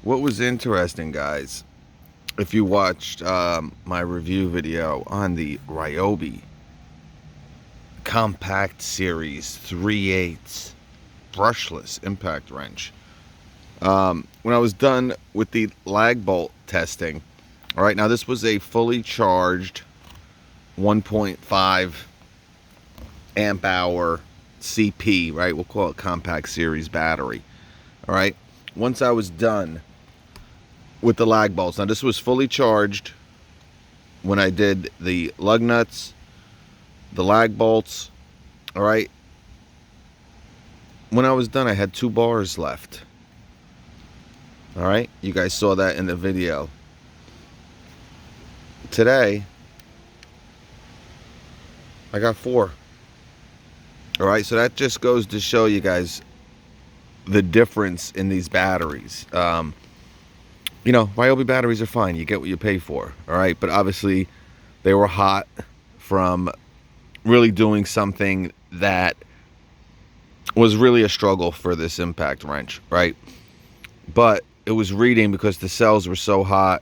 What was interesting, guys, if you watched my review video on the Ryobi Compact Series 3/8 brushless impact wrench, when I was done with the lag bolt testing, all right, now this was a fully charged 1.5 amp hour CP, right? We'll call it Compact Series battery. All right, once I was done with the lag bolts, now this was fully charged when I did the lug nuts, the lag bolts. All right, when I was done, I had 2 bars left. All right, you guys saw that in the video. Today I got 4. All right, so that just goes to show you guys the difference in these batteries. You know, Ryobi batteries are fine. You get what you pay for. All right, but obviously they were hot from really doing something that was really a struggle for this impact wrench, right? But it was reading, because the cells were so hot,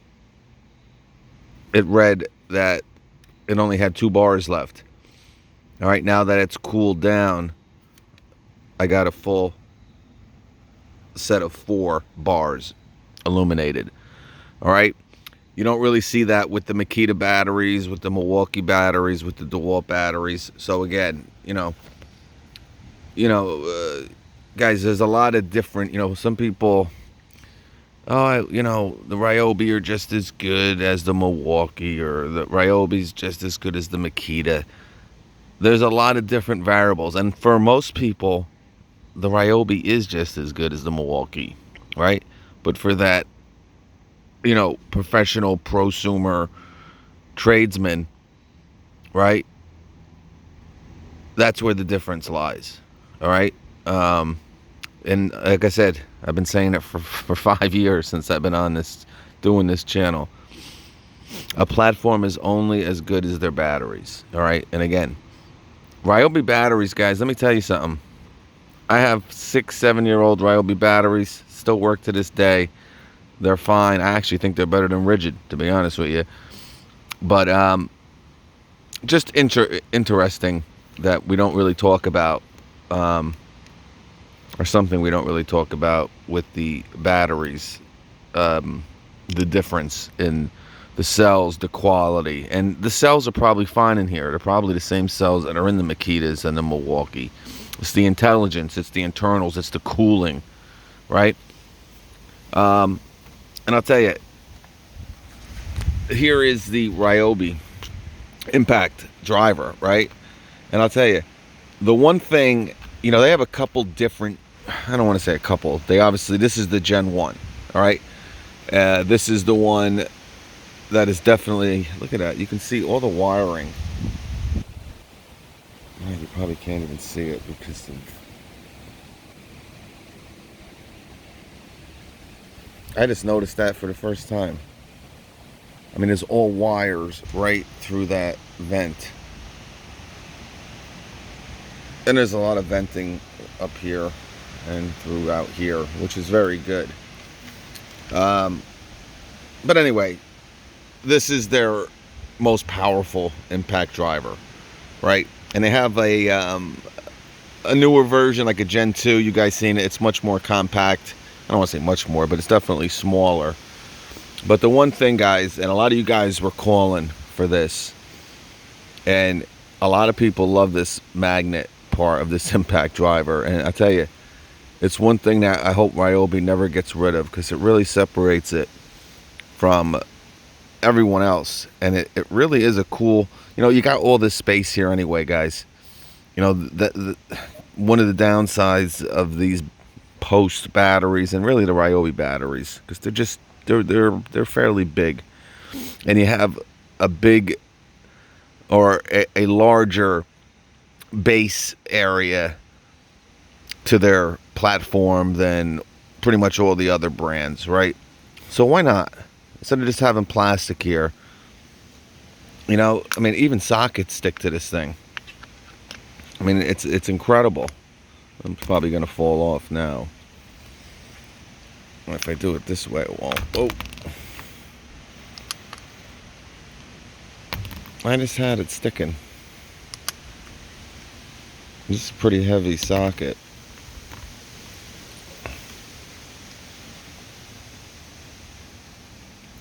it read that it only had 2 bars left. All right, now that it's cooled down, I got a full set of 4 bars illuminated. All right, you don't really see that with the Makita batteries, with the Milwaukee batteries, with the DeWalt batteries. So again, guys, there's a lot of different, some people, the Ryobi are just as good as the Milwaukee, or the Ryobi's just as good as the Makita. There's a lot of different variables, and for most people, the Ryobi is just as good as the Milwaukee, right? But for that, professional prosumer tradesman, right? That's where the difference lies. All right. And like I said, I've been saying it for 5 years since I've been on doing this channel. A platform is only as good as their batteries. All right. And again, Ryobi batteries, guys, let me tell you something. I have 6-7-year-old Ryobi batteries, still work to this day. They're fine. I actually think they're better than Rigid, to be honest with you. But just interesting that we don't really talk about, or something we don't really talk about with the batteries, the difference in the cells, the quality. And the cells are probably fine in here. They're probably the same cells that are in the Makitas and the Milwaukee. It's the intelligence, it's the internals, it's the cooling, right? And I'll tell you, here is the Ryobi impact driver, right? And I'll tell you, the one thing, they have a couple different, I don't want to say a couple. This is the Gen 1, all right? This is the one that is definitely, look at that. You can see all the wiring. You probably can't even see it because I just noticed that for the first time. I mean, there's all wires right through that vent. And there's a lot of venting up here and throughout here, which is very good. But anyway, this is their most powerful impact driver, right? And they have a newer version, like a Gen 2. You guys seen it. It's much more compact. I don't want to say much more, but it's definitely smaller. But the one thing, guys, and a lot of you guys were calling for this, and a lot of people love this magnet part of this impact driver. And I tell you, it's one thing that I hope Ryobi never gets rid of, because it really separates it from everyone else. And it really is a cool, you got all this space here anyway, guys. One of the downsides of these post batteries, and really the Ryobi batteries, because they're fairly big, and you have a big, or a larger base area to their platform than pretty much all the other brands, right? So why not, instead of just having plastic here, I mean, even sockets stick to this thing. I mean, it's incredible. I'm probably gonna fall off now. If I do it this way, it won't. Oh. I just had it sticking. This is a pretty heavy socket.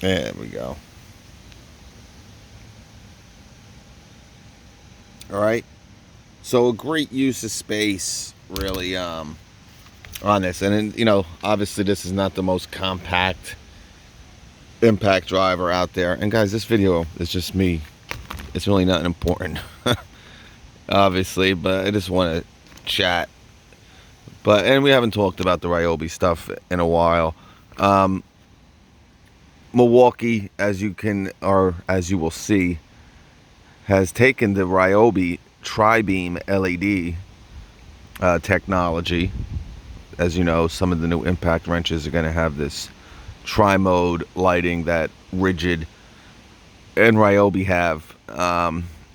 There we go. Alright. So a great use of space, really, on this. And then, you know, obviously this is not the most compact impact driver out there. And guys, this video is just me. It's really nothing important. Obviously, but I just want to chat. And we haven't talked about the Ryobi stuff in a while. Milwaukee, as you will see, has taken the Ryobi tri-beam LED technology. As you know, some of the new impact wrenches are going to have this tri-mode lighting that Rigid and Ryobi have.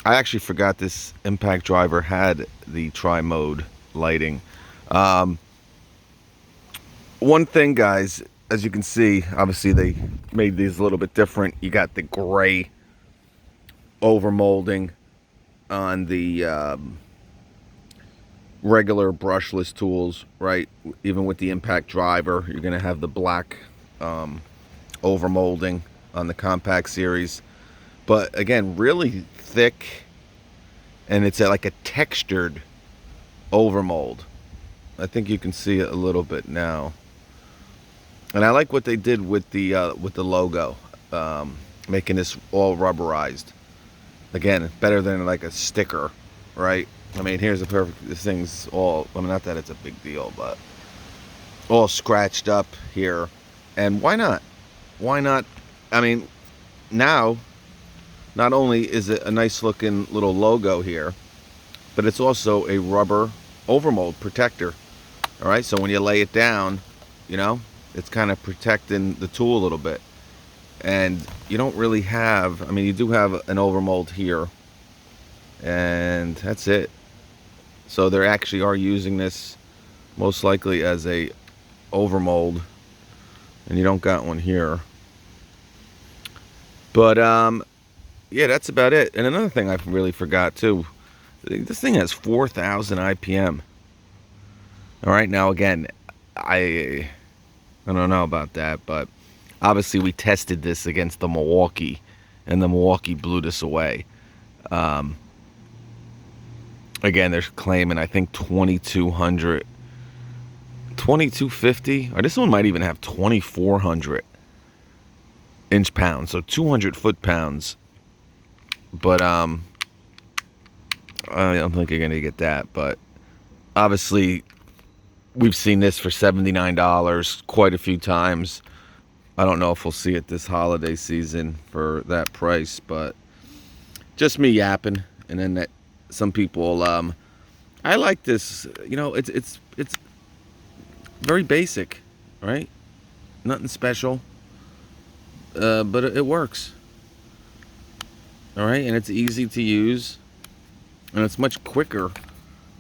I actually forgot this impact driver had the tri-mode lighting. One thing, guys, as you can see, obviously they made these a little bit different. You got the gray overmolding on the regular brushless tools, right? Even with the impact driver, you're going to have the black overmolding on the compact series. But again, really thick, and it's like a textured overmold. I think you can see it a little bit now. And I like what they did with the logo, making this all rubberized. Again, better than like a sticker, right? I mean, here's a perfect. This thing's all. I mean, not that it's a big deal, but all scratched up here. And why not? Why not? I mean, now, not only is it a nice looking little logo here, but it's also a rubber overmold protector. All right, so when you lay it down, you know, it's kind of protecting the tool a little bit. And you don't really have, I mean, you do have an overmold here, and that's it. So they actually are using this most likely as a overmold, and you don't got one here. But yeah, that's about it. And another thing I really forgot too, this thing has 4,000 IPM. All right, now again, I don't know about that, but obviously we tested this against the Milwaukee, and the Milwaukee blew this away. Again, they're claiming, I think, 2,200, 2,250, or this one might even have 2,400 inch-pounds, so 200 foot-pounds. But I don't think you're gonna get that. But obviously, we've seen this for $79 quite a few times. I don't know if we'll see it this holiday season for that price, but just me yapping. And then that some people, I like this. You know, it's very basic, right? Nothing special, but it works. All right, and it's easy to use, and it's much quicker,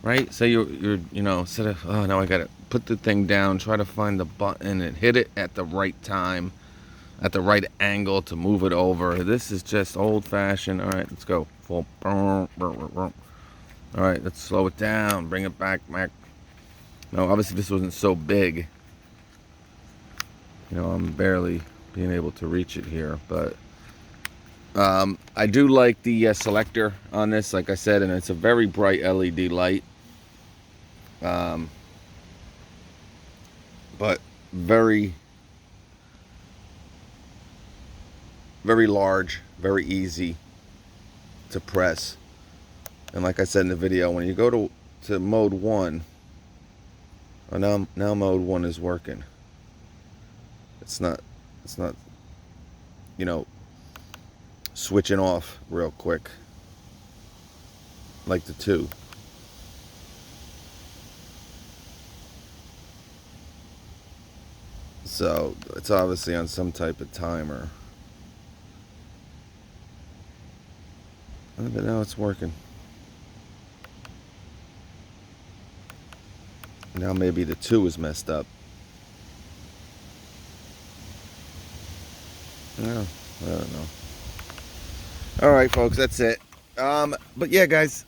right? Say you're you know, instead of, oh, now I gotta put the thing down, try to find the button and hit it at the right time, at the right angle to move it over. This is just old-fashioned. All right, let's go. Full. All right, let's slow it down, bring it back. No, obviously this wasn't so big. You know, I'm barely being able to reach it here, but I do like the selector on this, like I said, and it's a very bright LED light. But very, very large, very easy to press. And like I said in the video, when you go to mode 1, now mode 1 is working. It's not, you know, switching off real quick like the 2. So it's obviously on some type of timer. But now it's working. Now maybe the 2 is messed up. Yeah, I don't know. All right, folks, that's it. But yeah, guys,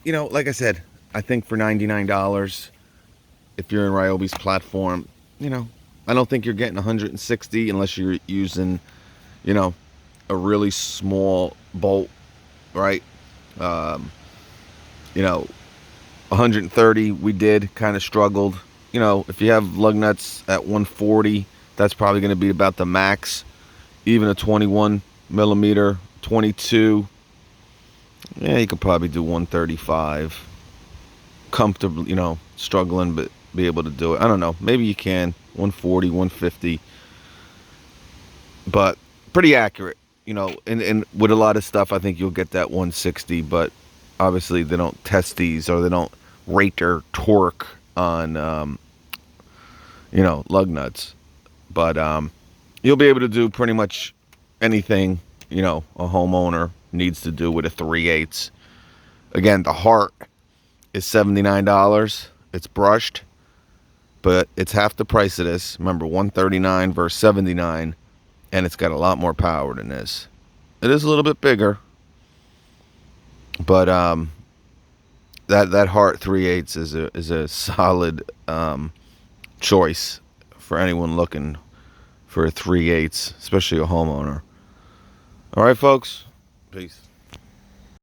you know, like I said, I think for $99, if you're in Ryobi's platform, you know, I don't think you're getting 160 unless you're using, you know, a really small bolt, right? Um, you know, 130 we did kind of struggled. You know, if you have lug nuts at 140, that's probably going to be about the max. Even a 21 millimeter, 22, yeah, you could probably do 135 comfortably, you know, struggling but be able to do it. I don't know, maybe you can 140, 150, but pretty accurate, you know. And with a lot of stuff I think you'll get that 160, but obviously they don't test these, or they don't rate their torque on you know, lug nuts. But you'll be able to do pretty much anything, you know, a homeowner needs to do with a 3/8. Again, the heart is $79. It's brushed, but it's half the price of this. Remember, 139 versus 79, and it's got a lot more power than this. It is a little bit bigger, but that heart 3/8 is a solid choice for anyone looking for a 3/8, especially a homeowner. All right, folks. Peace.